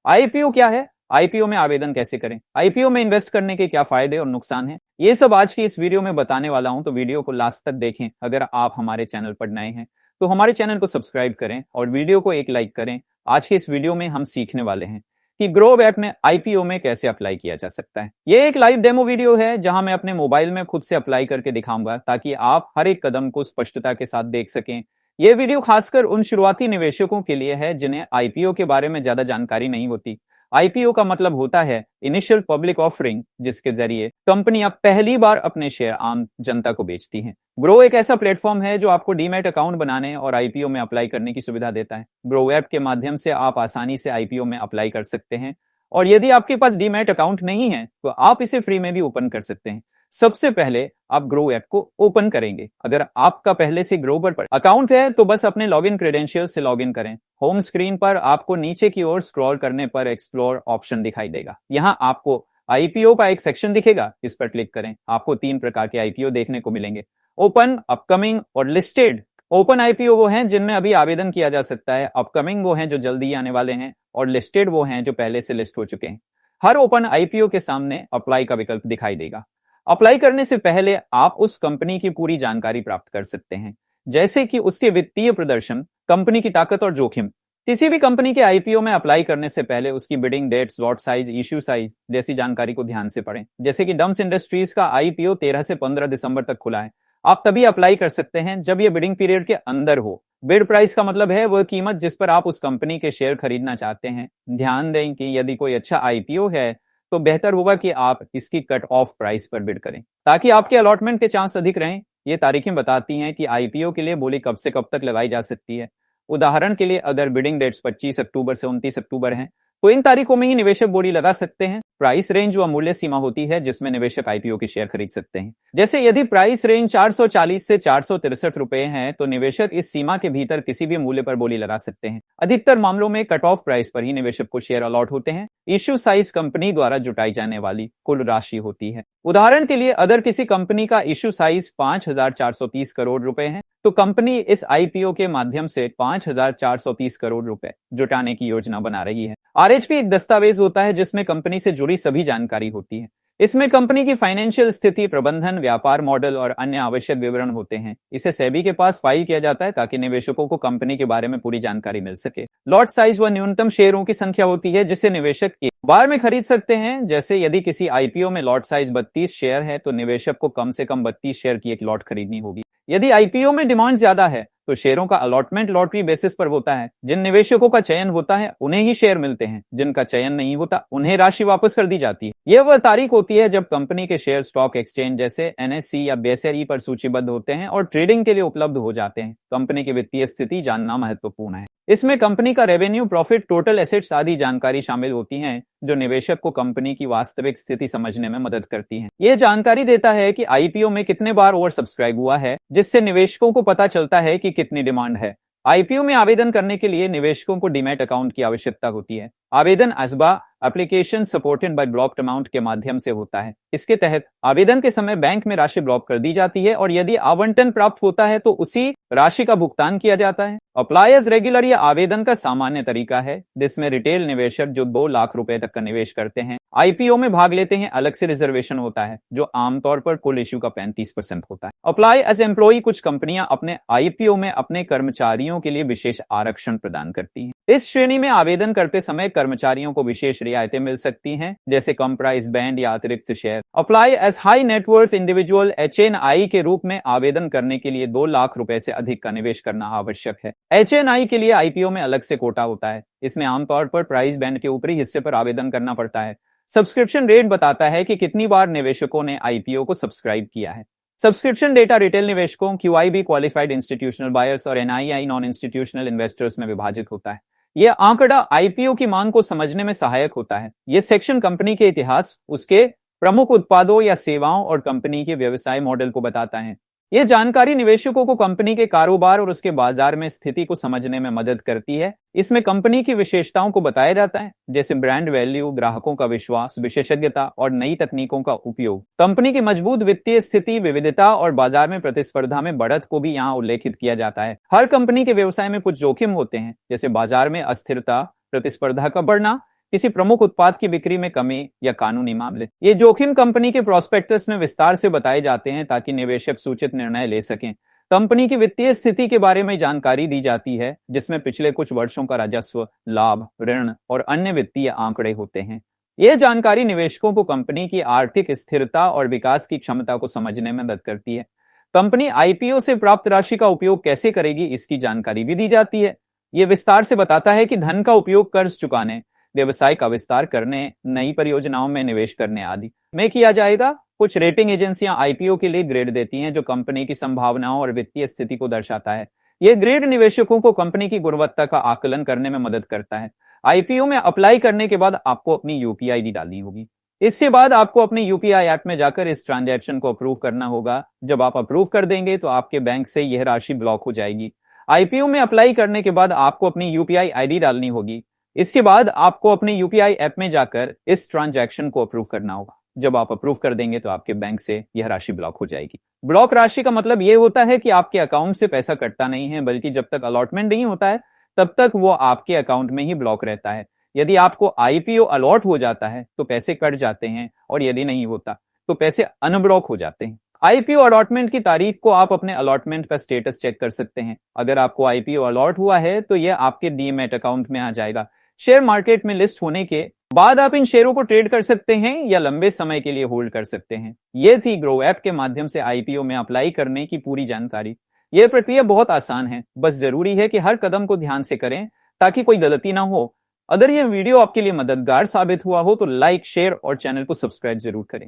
IPO क्या है, IPO में आवेदन कैसे करें, आईपीओ में इन्वेस्ट करने के क्या फायदे और नुकसान हैं, ये सब आज की इस वीडियो में बताने वाला हूं। तो वीडियो को लास्ट तक देखें। अगर आप हमारे चैनल पर नए हैं तो हमारे चैनल को सब्सक्राइब करें और वीडियो को एक लाइक करें। आज के इस वीडियो में हम सीखने वाले हैं कि ग्रोव ऐप में आईपीओ में कैसे अप्लाई किया जा सकता है। ये एक लाइव डेमो वीडियो है जहां मैं अपने मोबाइल में खुद से अप्लाई करके दिखाऊंगा ताकि आप हर एक कदम को स्पष्टता के साथ देख सकें। यह वीडियो खासकर उन शुरुआती निवेशकों के लिए है जिन्हें आईपीओ के बारे में ज्यादा जानकारी नहीं होती। आईपीओ का मतलब होता है इनिशियल पब्लिक ऑफरिंग, जिसके जरिए कंपनियां पहली बार अपने शेयर आम जनता को बेचती हैं। ग्रो एक ऐसा प्लेटफॉर्म है जो आपको डीमैट अकाउंट बनाने और आईपीओ में अप्लाई करने की सुविधा देता है। ग्रो ऐप के माध्यम से आप आसानी से आईपीओ में अप्लाई कर सकते हैं और यदि आपके पास डीमैट अकाउंट नहीं है तो आप इसे फ्री में भी ओपन कर सकते हैं। सबसे पहले आप ग्रो ऐप को ओपन करेंगे। अगर आपका पहले से ग्रो पर अकाउंट है तो बस अपने लॉगिन क्रेडेंशियल से लॉगिन करें। होम स्क्रीन पर आपको नीचे की ओर स्क्रॉल करने पर एक्सप्लोर ऑप्शन दिखाई देगा। यहाँ आपको आईपीओ का एक सेक्शन दिखेगा, इस पर क्लिक करें। आपको 3 प्रकार के आईपीओ देखने को मिलेंगे, ओपन, अपकमिंग और लिस्टेड। ओपन आईपीओ वो हैं जिनमें अभी आवेदन किया जा सकता है, अपकमिंग वो हैं जो जल्दी आने वाले हैं और लिस्टेड वो हैं जो पहले से लिस्ट हो चुके हैं। हर ओपन आईपीओ के सामने अप्लाई का विकल्प दिखाई देगा। अप्लाई करने से पहले आप उस कंपनी की पूरी जानकारी प्राप्त कर सकते हैं, जैसे कि उसके वित्तीय प्रदर्शन, कंपनी की ताकत और जोखिम। किसी भी कंपनी के आईपीओ में अप्लाई करने से पहले उसकी bidding date, slot size, issue size जैसी जानकारी को ध्यान से पढ़ें। जैसे कि डम्स इंडस्ट्रीज का आईपीओ 13 से 15 दिसंबर तक खुला है। आप तभी अप्लाई कर सकते हैं जब यह बिडिंग पीरियड के अंदर हो। बिड प्राइस का मतलब है वह कीमत जिस पर आप उस कंपनी के शेयर खरीदना चाहते हैं। ध्यान दें कि यदि कोई अच्छा आईपीओ है तो बेहतर होगा कि आप इसकी कट ऑफ प्राइस पर बिड करें ताकि आपके अलॉटमेंट के चांस अधिक रहें। ये तारीखें बताती हैं कि आईपीओ के लिए बोली कब से कब तक लगाई जा सकती है। उदाहरण के लिए अगर बिडिंग डेट्स 25 अक्टूबर से 29 अक्टूबर हैं तो इन तारीखों में ही निवेशक बोली लगा सकते हैं। प्राइस रेंज व मूल्य सीमा होती है जिसमें निवेशक आईपीओ के शेयर खरीद सकते हैं। जैसे यदि प्राइस रेंज 440 से 463 रुपए है तो निवेशक इस सीमा के भीतर किसी भी मूल्य पर बोली लगा सकते हैं। अधिकतर मामलों में कट ऑफ प्राइस पर ही निवेशक को शेयर अलॉट होते हैं। इश्यू साइज कंपनी द्वारा जुटाई जाने वाली कुल राशि होती है। उदाहरण के लिए अगर किसी कंपनी का इश्यू साइज 5,430 करोड़ रुपए है तो कंपनी इस आईपीओ के माध्यम से 5,430 करोड़ रुपए जुटाने की योजना बना रही है। आरएचपी एक दस्तावेज होता है जिसमें कंपनी से जुड़ी सभी जानकारी होती है। इसमें कंपनी की फाइनेंशियल स्थिति, प्रबंधन, व्यापार मॉडल और अन्य आवश्यक विवरण होते हैं। इसे सेबी के पास फाइल किया जाता है ताकि निवेशकों को कंपनी के बारे में पूरी जानकारी मिल सके। लॉट साइज व न्यूनतम शेयरों की संख्या होती है जिसे निवेशक एक बार में खरीद सकते हैं। जैसे यदि किसी आईपीओ में लॉट साइज 32 शेयर है तो निवेशक को कम से कम 32 शेयर की एक लॉट खरीदनी होगी। यदि आईपीओ में डिमांड ज्यादा है तो शेयरों का अलॉटमेंट लॉटरी बेसिस पर होता है। जिन निवेशकों का चयन होता है उन्हें ही शेयर मिलते हैं, जिनका चयन नहीं होता उन्हें राशि वापस कर दी जाती है। यह वह तारीख होती है जब कंपनी के शेयर स्टॉक एक्सचेंज जैसे एनएससी या बीएसई पर सूचीबद्ध होते हैं और ट्रेडिंग के लिए उपलब्ध हो जाते हैं। कंपनी की वित्तीय स्थिति जानना महत्वपूर्ण है। इसमें कंपनी का रेवेन्यू, प्रॉफिट, टोटल एसेट्स आदि जानकारी शामिल होती हैं जो निवेशक को कंपनी की वास्तविक स्थिति समझने में मदद करती हैं। यह जानकारी देता है कि आईपीओ में कितने बार ओवर सब्सक्राइब हुआ है, जिससे निवेशकों को पता चलता है कि कितनी डिमांड है। आईपीओ में आवेदन करने के लिए निवेशकों को डीमैट अकाउंट की आवश्यकता होती है। आवेदन ASBA application supported by blocked amount के माध्यम से होता है। इसके तहत आवेदन के समय बैंक में राशि ब्लॉक कर दी जाती है और यदि आवंटन प्राप्त होता है तो उसी राशि का भुगतान किया जाता है। अप्लाई एज रेगुलर यह आवेदन का सामान्य तरीका है जिसमें रिटेल निवेशक जो 2 लाख रुपए तक का निवेश करते हैं आईपीओ में भाग लेते हैं। अलग से रिजर्वेशन होता है जो आमतौर पर कुल इश्यू का 35% होता है। अप्लाई एज एम्प्लॉई, कुछ कंपनियां अपने आईपीओ में अपने कर्मचारियों के लिए विशेष आरक्षण प्रदान करती हैं। इस श्रेणी में आवेदन करते समय कर्मचारियों को विशेष रियायतें मिल सकती हैं, जैसे कम प्राइस बैंड या अतिरिक्त share. Apply as high net worth individual HNI के रूप में आवेदन करने के लिए 2 लाख रुपए से अधिक का निवेश करना आवश्यक है। HNI के लिए आईपीओ में अलग से कोटा होता है। इसमें आमतौर पर प्राइस बैंड के ऊपरी हिस्से पर आवेदन करना पड़ता है। सब्सक्रिप्शन रेट बताता है कि कितनी बार निवेशकों ने आईपीओ को सब्सक्राइब किया है। सब्सक्रिप्शन डेटा रिटेल निवेशकों, QIB क्वालिफाइड इंस्टीट्यूशनल बायर्स और NII नॉन इंस्टीट्यूशनल इन्वेस्टर्स में विभाजित होता है। यह आंकड़ा आईपीओ की मांग को समझने में सहायक होता है। यह सेक्शन कंपनी के इतिहास, उसके प्रमुख उत्पादों या सेवाओं और कंपनी के व्यवसाय मॉडल को बताता है। यह जानकारी निवेशकों को कंपनी के कारोबार और उसके बाजार में स्थिति को समझने में मदद करती है। इसमें कंपनी की विशेषताओं को बताया जाता है, जैसे ब्रांड वैल्यू, ग्राहकों का विश्वास, विशेषज्ञता और नई तकनीकों का उपयोग। कंपनी की मजबूत वित्तीय स्थिति, विविधता और बाजार में प्रतिस्पर्धा में बढ़त को भी यहाँ उल्लेखित किया जाता है। हर कंपनी के व्यवसाय में कुछ जोखिम होते हैं, जैसे बाजार में अस्थिरता, प्रतिस्पर्धा का बढ़ना, किसी प्रमुख उत्पाद की बिक्री में कमी या कानूनी मामले। ये जोखिम कंपनी के प्रोस्पेक्टस में विस्तार से बताए जाते हैं ताकि निवेशक सूचित निर्णय ले सकें। कंपनी की वित्तीय स्थिति के बारे में जानकारी दी जाती है, जिसमें पिछले कुछ वर्षों का राजस्व, लाभ, ऋण और अन्य वित्तीय आंकड़े होते हैं। यह जानकारी निवेशकों को कंपनी की आर्थिक स्थिरता और विकास की क्षमता को समझने में मदद करती है। कंपनी आईपीओ से प्राप्त राशि का उपयोग कैसे करेगी, इसकी जानकारी भी दी जाती है। यह विस्तार से बताता है कि धन का उपयोग कर्ज चुकाने, व्यवसाय का विस्तार करने, नई परियोजनाओं में निवेश करने आदि में किया जाएगा। कुछ रेटिंग एजेंसियां आईपीओ के लिए ग्रेड देती हैं, जो कंपनी की संभावनाओं और वित्तीय स्थिति को दर्शाता है। यह ग्रेड निवेशकों को कंपनी की गुणवत्ता का आकलन करने में मदद करता है। आईपीओ में अप्लाई करने के बाद आपको अपनी यूपीआई आईडी डालनी होगी। इसके बाद आपको अपनी यूपीआई ऐप में जाकर इस ट्रांजैक्शन को अप्रूव करना होगा। जब आप अप्रूव कर देंगे तो आपके बैंक से यह राशि ब्लॉक हो जाएगी। आईपीओ में अप्लाई करने के बाद आपको अपनी यूपीआई आईडी डालनी होगी। इसके बाद आपको अपनी यूपीआई ऐप में जाकर इस ट्रांजैक्शन को अप्रूव करना होगा। जब आप अप्रूव कर देंगे तो आपके बैंक से यह राशि ब्लॉक हो जाएगी। ब्लॉक राशि का मतलब यह होता है कि आपके अकाउंट से पैसा कटता नहीं है, बल्कि जब तक अलॉटमेंट नहीं होता है तब तक वो आपके अकाउंट में ही ब्लॉक रहता है। यदि आपको आईपीओ अलॉट हो जाता है तो पैसे कट जाते हैं, और यदि नहीं होता तो पैसे अनब्लॉक हो जाते हैं। आईपीओ अलॉटमेंट की तारीख को आप अपने अलॉटमेंट का स्टेटस चेक कर सकते हैं। अगर आपको आईपीओ अलॉट हुआ है तो यह आपके डीमैट अकाउंट में आ जाएगा। शेयर मार्केट में लिस्ट होने के बाद आप इन शेयरों को ट्रेड कर सकते हैं या लंबे समय के लिए होल्ड कर सकते हैं। यह थी ग्रो ऐप के माध्यम से आईपीओ में अप्लाई करने की पूरी जानकारी। यह प्रक्रिया बहुत आसान है, बस जरूरी है कि हर कदम को ध्यान से करें ताकि कोई गलती ना हो। अगर यह वीडियो आपके लिए मददगार साबित हुआ हो तो लाइक, शेयर और चैनल को सब्सक्राइब जरूर करें।